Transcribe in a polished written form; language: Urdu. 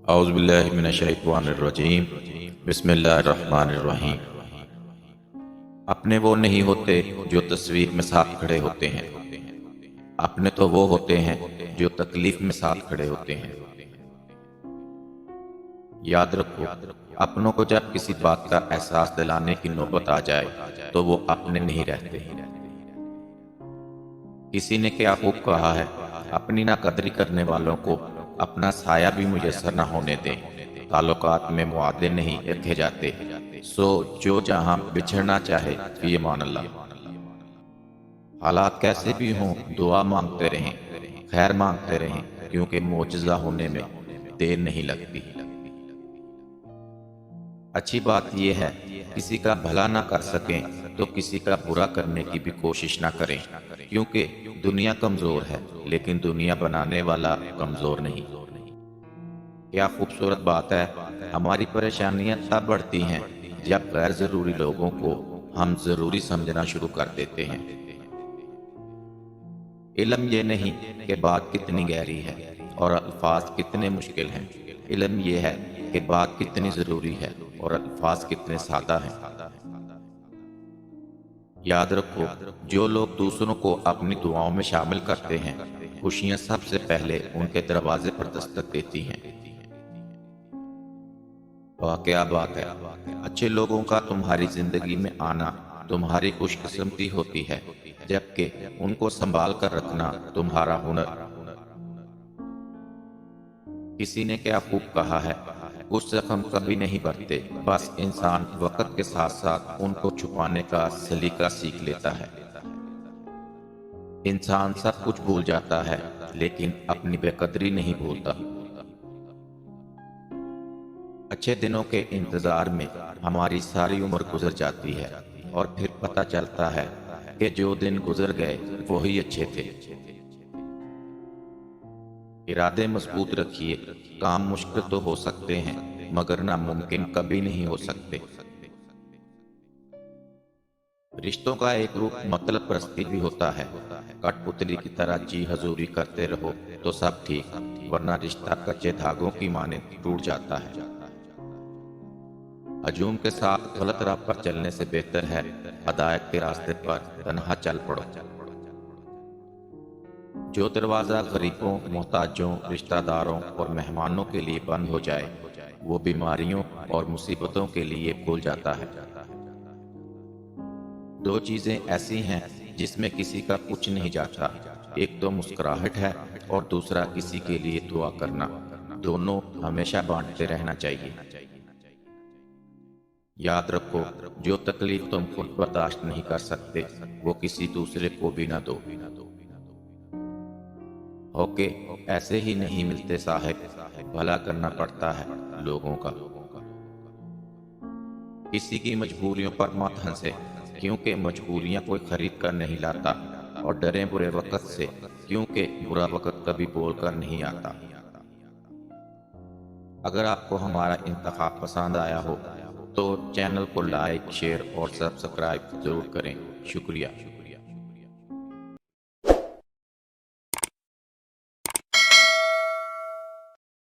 اعوذ باللہ من الشیطان الرجیم بسم اللہ الرحمن الرحیم۔ اپنے وہ نہیں ہوتے جو تصویر میں ساتھ کھڑے ہوتے ہیں، اپنے تو وہ ہوتے ہیں جو تکلیف میں ساتھ کھڑے ہوتے ہیں۔ یاد رکھو، اپنوں کو جب کسی بات کا احساس دلانے کی نوبت آ جائے تو وہ اپنے نہیں رہتے۔ کسی نے کیا خوب کہا ہے، اپنی ناقدری کرنے والوں کو اپنا سایہ بھی میسر نہ ہونے دیں۔ تعلقات میں معاہدے نہیں رکھے جاتے، سو جو جہاں بچھڑنا چاہے فی امان اللہ۔ حالات کیسے بھی ہوں، دعا مانگتے رہیں، خیر مانگتے رہیں، کیونکہ معجزہ ہونے میں دیر نہیں لگتی۔ اچھی بات یہ ہے، کسی کا بھلا نہ کر سکیں تو کسی کا برا کرنے کی بھی کوشش نہ کریں، کیونکہ دنیا کمزور ہے لیکن دنیا بنانے والا کمزور نہیں۔ کیا خوبصورت بات ہے، ہماری پریشانیاں تب بڑھتی ہیں جب غیر ضروری لوگوں کو ہم ضروری سمجھنا شروع کر دیتے ہیں۔ علم یہ نہیں کہ بات کتنی گہری ہے اور الفاظ کتنے مشکل ہیں، علم یہ ہے کہ بات کتنی ضروری ہے اور الفاظ کتنے سادہ ہیں۔ یاد رکھو، جو لوگ دوسروں کو اپنی دعاؤں میں شامل کرتے ہیں، خوشیاں سب سے پہلے ان کے دروازے پر دستک دیتی ہیں۔ واقعہ بات ہے، اچھے لوگوں کا تمہاری زندگی میں آنا تمہاری خوش قسمتی ہوتی ہے، جبکہ ان کو سنبھال کر رکھنا تمہارا ہنر۔ کسی نے کیا خوب کہا ہے، کچھ زخم کبھی نہیں بھرتے، بس انسان وقت کے ساتھ ساتھ ان کو چھپانے کا سلیقہ سیکھ لیتا ہے۔ انسان سب کچھ بھول جاتا ہے لیکن اپنی بے قدری نہیں بھولتا۔ اچھے دنوں کے انتظار میں ہماری ساری عمر گزر جاتی ہے اور پھر پتہ چلتا ہے کہ جو دن گزر گئے وہی اچھے تھے۔ ارادے مضبوط رکھیے، کام مشکل تو ہو سکتے ہیں مگر ناممکن کبھی نہیں ہو سکتے۔ رشتوں کا ایک روپ مطلب پرستی بھی ہوتا ہے، کٹ پتلی کی طرح جی حضوری کرتے رہو تو سب ٹھیک، ورنہ رشتہ کچے دھاگوں کی مانند ٹوٹ جاتا ہے۔ ہجوم کے ساتھ غلط راہ پر چلنے سے بہتر ہے ہدایت کے راستے پر تنہا چل پڑو۔ جو دروازہ غریبوں، محتاجوں، رشتہ داروں اور مہمانوں کے لیے بند ہو جائے، وہ بیماریوں اور مصیبتوں کے لیے کھل جاتا ہے۔ دو چیزیں ایسی ہیں جس میں کسی کا کچھ نہیں جاتا، ایک تو مسکراہٹ ہے اور دوسرا کسی کے لیے دعا کرنا۔ دونوں ہمیشہ بانٹتے رہنا چاہیے۔ یاد رکھو، جو تکلیف تم خود برداشت نہیں کر سکتے وہ کسی دوسرے کو بھی نہ دو۔ اوکے، ایسے ہی نہیں ملتے صاحب، بھلا کرنا پڑتا ہے لوگوں کا۔ کسی کی مجبوریوں پر مت ہنسے، کیونکہ مجبوریاں کوئی خرید کر نہیں لاتا، اور ڈریں برے وقت سے، کیونکہ برا وقت کبھی بول کر نہیں آتا۔ اگر آپ کو ہمارا انتخاب پسند آیا ہو تو چینل کو لائک، شیئر اور سبسکرائب ضرور کریں۔ شکریہ۔